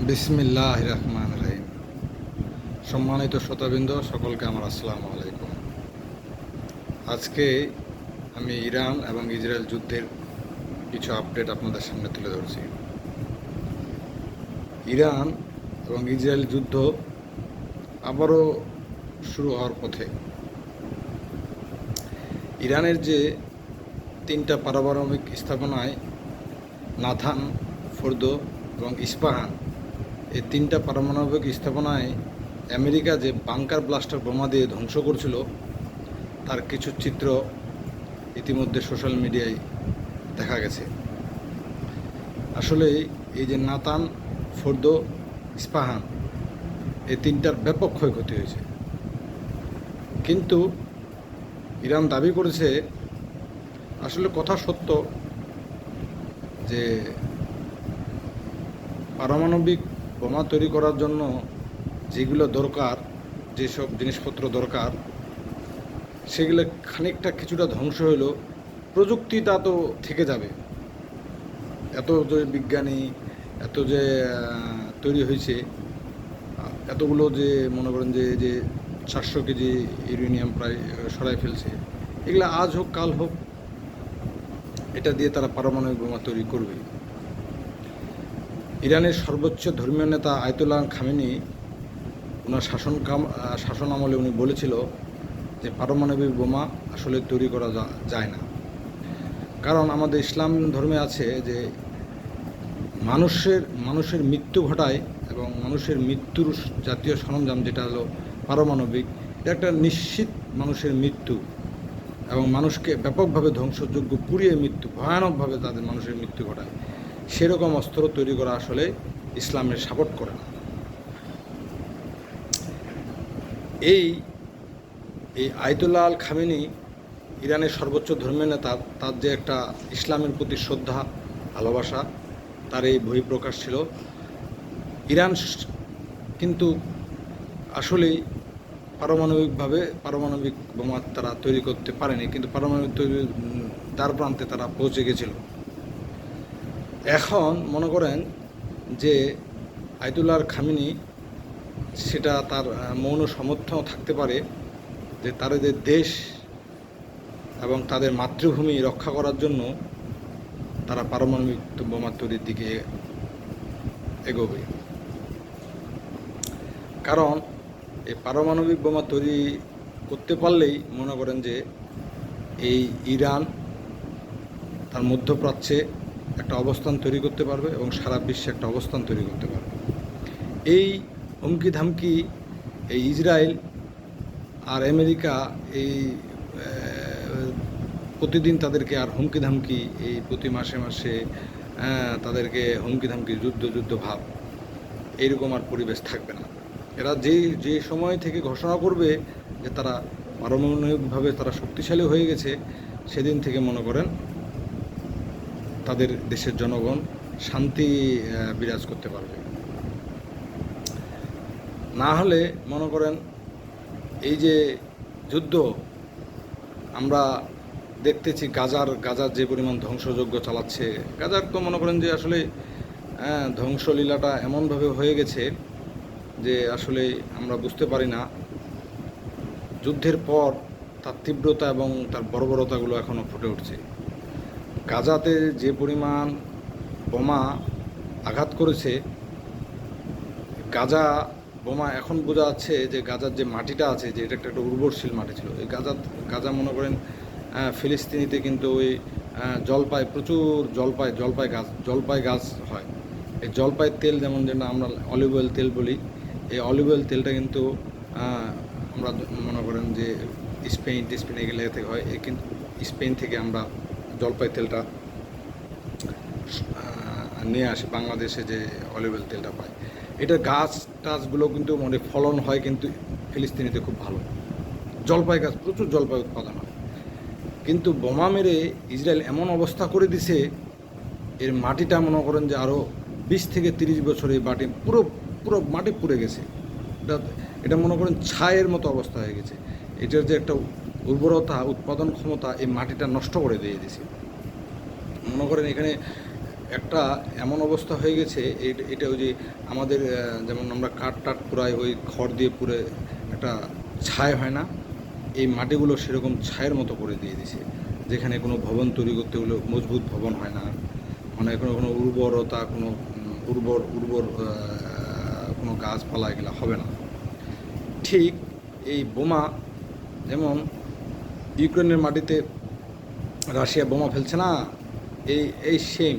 বিসমিল্লাহির রহমানির রহিম। সম্মানিত শ্রোতাবৃন্দ, সকলকে আমার আসসালামু আলাইকুম। আজকে আমি ইরান এবং ইসরায়েল যুদ্ধের কিছু আপডেট আপনাদের সামনে তুলে ধরছি। ইরান এবং ইসরায়েল যুদ্ধ আবারও শুরু হওয়ার পথে। ইরানের যে 3টা পারমাণবিক স্থাপনায় নাথান, ফোর্দো এবং ইস্পাহান, এই 3টা পারমাণবিক স্থাপনায় আমেরিকা যে বাংকার ব্লাস্টার বোমা দিয়ে ধ্বংস করছিল, তার কিছু চিত্র ইতিমধ্যে সোশ্যাল মিডিয়ায় দেখা গেছে। আসলে এই যে নাতান, ফোর্দো, ইস্পাহান, এই 3টার ব্যাপক ক্ষয়ক্ষতি হয়েছে। কিন্তু ইরান দাবি করেছে, আসলে কথা সত্য, যে পারমাণবিক বোমা তৈরি করার জন্য যেগুলো দরকার, যেসব জিনিসপত্র দরকার, সেগুলো খানিকটা কিছুটা ধ্বংস হইল, প্রযুক্তিটা তো থেকে যাবে। এত যে বিজ্ঞানী, এত যে তৈরি হয়েছে, এতগুলো যে মনে করেন যে 400 কেজি ইউরেনিয়াম প্রায় সরাই ফেলছে, এগুলো আজ হোক কাল হোক এটা দিয়ে তারা পারমাণবিক বোমা তৈরি করবে। ইরানের সর্বোচ্চ ধর্মীয় নেতা আয়াতুল্লাহ খামেনি ওনার শাসন আমলে উনি বলেছিল যে পারমাণবিক বোমা আসলে তৈরি করা যায় না। কারণ আমাদের ইসলাম ধর্মে আছে যে মানুষের মৃত্যু ঘটায়, এবং মানুষের মৃত্যুর জাতীয় সরঞ্জাম যেটা হলো পারমাণবিক, এটা একটা নিশ্চিত মানুষের মৃত্যু, এবং মানুষকে ব্যাপকভাবে ধ্বংসযোগ্য পুড়িয়ে মৃত্যু, ভয়ানকভাবে তাদের মানুষের মৃত্যু ঘটায়। সেরকম অস্ত্র তৈরি করা আসলে ইসলামের সাপোর্ট করে না। এই আয়াতুল্লাহ আল খামেনি, ইরানের সর্বোচ্চ ধর্মীয় নেতা, তার যে একটা ইসলামের প্রতি শ্রদ্ধা, ভালোবাসা, তার এই বহিঃপ্রকাশ ছিল। ইরান কিন্তু আসলেই পারমাণবিক বোমা তারা তৈরি করতে পারেনি, কিন্তু পারমাণবিক তৈরির দ্বার প্রান্তে তারা পৌঁছে গেছিল। এখন মনে করেন যে আয়াতুল্লাহ খামেনি, সেটা তার মৌন সমর্থন থাকতে পারে যে তাদের দেশ এবং তাদের মাতৃভূমি রক্ষা করার জন্য তারা পারমাণবিক বোমা তৈরির দিকে এগোবে। কারণ এই পারমাণবিক বোমা তৈরি করতে পারলেই মনে করেন যে এই ইরান তার মধ্যপ্রাচ্যে একটা অবস্থান তৈরি করতে পারবে এবং সারা বিশ্বে একটা অবস্থান তৈরি করতে পারবে। এই হুমকি ধামকি এই ইসরায়েল আর আমেরিকা এই প্রতিদিন তাদেরকে আর হুমকি ধামকি, এই প্রতি মাসে মাসে তাদেরকে হুমকি ধামকি, যুদ্ধ ভাব, এইরকম আর পরিবেশ থাকবে না। এরা যে সময় থেকে ঘোষণা করবে যে তারা পারমাণবিকভাবে তারা শক্তিশালী হয়ে গেছে, সেদিন থেকে মনে করেন তাদের দেশের জনগণ শান্তি বিরাজ করতে পারবে। না হলে মনে করেন এই যে যুদ্ধ আমরা দেখতেছি, গাজার যে পরিমাণ ধ্বংসযজ্ঞ চালাচ্ছে, গাজার তো মনে করেন যে আসলে ধ্বংসলীলাটা এমনভাবে হয়ে গেছে যে আসলে আমরা বুঝতে পারি না। যুদ্ধের পর তার তীব্রতা এবং তার বর্বরতাগুলো এখনও ফুটে উঠছে। গাজাতে যে পরিমাণ বোমা আঘাত করেছে, গাজা বোমা, এখন বোঝা যাচ্ছে যে গাজার যে মাটিটা আছে, যে এটা একটা উর্বরশীল মাটি ছিল। এই গাজা মনে করেন ফিলিস্তিনিতে কিন্তু ওই প্রচুর জলপাই গাছ হয়। এই জলপাইয়ের তেল, যেমন যেটা আমরা অলিভ অয়েল তেল বলি, এই অলিভ অয়েল তেলটা কিন্তু আমরা মনে করেন যে স্পেন এগুলো থেকে হয়। কিন্তু স্পেন থেকে আমরা জলপাই তেলটা নিয়ে আসি, বাংলাদেশে যে অলিভ অয়েল তেলটা পাই। এটা টাছগুলো কিন্তু মানে ফলন হয়, কিন্তু ফিলিস্তিনিতে খুব ভালো জলপাই গাছ, প্রচুর জলপাই উৎপাদন হয়। কিন্তু বোমা মেরে ইসরায়েল এমন অবস্থা করে দিছে, এর মাটিটা মনে করেন যে আরও 20 থেকে 30 বছর এই মাটি পুরো মাটি পুড়ে গেছে। এটা মনে করেন ছায়ের মতো অবস্থা হয়ে গেছে। এটার যে একটা উর্বরতা, উৎপাদন ক্ষমতা, এই মাটিটা নষ্ট করে দিয়ে দিছে। মনে করেন এখানে একটা এমন অবস্থা হয়ে গেছে, এটা ওই যে আমাদের যেমন আমরা কাঠ টাট পুরাই ওই খড় দিয়ে পুরে একটা ছাই হয় না, এই মাটিগুলো সেরকম ছায়ের মতো করে দিয়ে দিছে, যেখানে কোনো ভবন তৈরি করতে হলে মজবুত ভবন হয় না, মানে কোনো উর্বরতা, কোনো উর্বর উর্বর কোনো গাছপালা এগুলো হবে না। ঠিক এই বোমা, যেমন ইউক্রেনের মাটিতে রাশিয়া বোমা ফেলছে না, এই এই সেম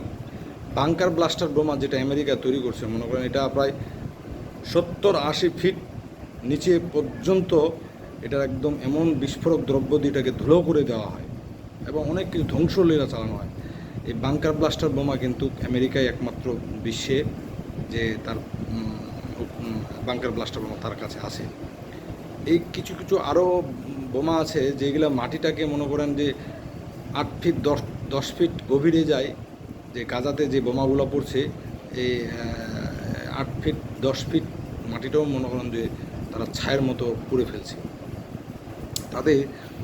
বাংকার ব্লাস্টার বোমা যেটা আমেরিকা তৈরি করছে, মনে করেন এটা প্রায় 70-80 ফিট নিচে পর্যন্ত এটার একদম এমন বিস্ফোরক দ্রব্য দিয়ে এটাকে ধুলো করে দেওয়া হয় এবং অনেক কিছু ধ্বংসলীলা চালানো হয়। এই বাংকার ব্লাস্টার বোমা কিন্তু আমেরিকায় একমাত্র বিশ্বে যে তার বাংকার ব্লাস্টার বোমা তার কাছে আছে। এই কিছু কিছু আরও বোমা আছে যেগুলো মাটিটাকে মনে করেন যে 8 ফিট 10 ফিট গভীরে যায়, যে গাজাতে যে বোমাগুলো পড়ছে এই 8 ফিট 10 ফিট মাটিটাও মনে করেন যে তারা ছায়ের মতো পুড়ে ফেলছে। তাদের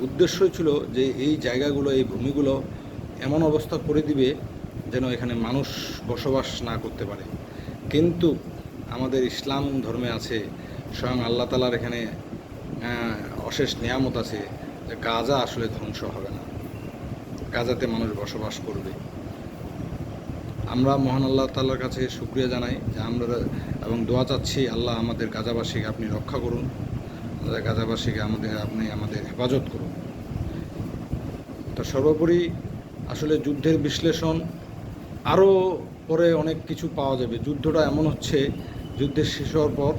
উদ্দেশ্য ছিল যে এই জায়গাগুলো, এই ভূমিগুলো এমন অবস্থা করে দিবে যেন এখানে মানুষ বসবাস না করতে পারে। কিন্তু আমাদের ইসলাম ধর্মে আছে, স্বয়ং আল্লাহ তাআলার এখানে অশেষ নিয়ামত আছে যে গাজা আসলে ধ্বংস হবে না, গাজাতে মানুষ বসবাস করবে। আমরা মহান আল্লাহ তাআলার কাছে শুকরিয়া জানাই যে আমরা এবং দোয়া চাচ্ছি, আল্লাহ আমাদের গাজাবাসীকে আপনি রক্ষা করুন, আমাদের গাজাবাসীকে আপনি আমাদের হেফাজত করুন। তো সর্বোপরি আসলে যুদ্ধের বিশ্লেষণ আরও পরে অনেক কিছু পাওয়া যাবে। যুদ্ধটা এমন হচ্ছে, যুদ্ধের শেষ হওয়ার পর